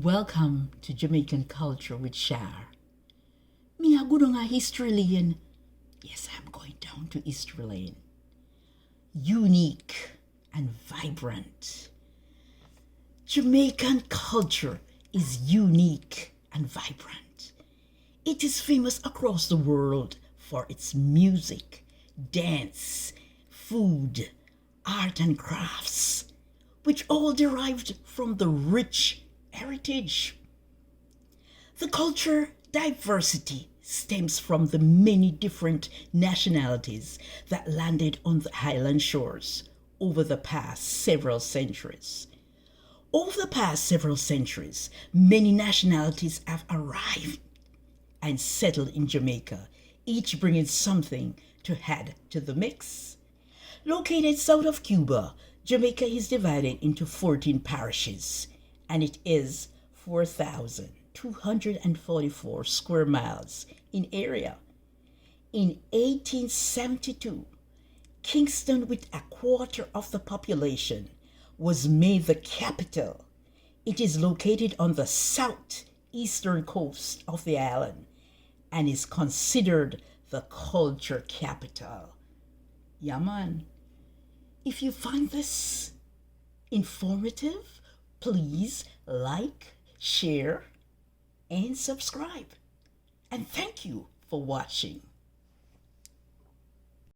Welcome to Jamaican Culture with Shar. Me a good nga history lane. Yes, I'm going down to history lane. Unique and vibrant. Jamaican culture is unique and vibrant. It is famous across the world for its music, dance, food, art and crafts, which all derived from the rich heritage. The culture diversity stems from the many different nationalities that landed on the island shores over the past several centuries. Over the past several centuries, many nationalities have arrived and settled in Jamaica, each bringing something to add to the mix. Located south of Cuba, Jamaica is divided into 14 parishes, and it is 4,244 square miles in area. In 1872, Kingston, with a quarter of the population, was made the capital. It is located on the southeastern coast of the island and is considered the culture capital. Yeah, man. If you find this informative, please like, share, and subscribe. And thank you for watching.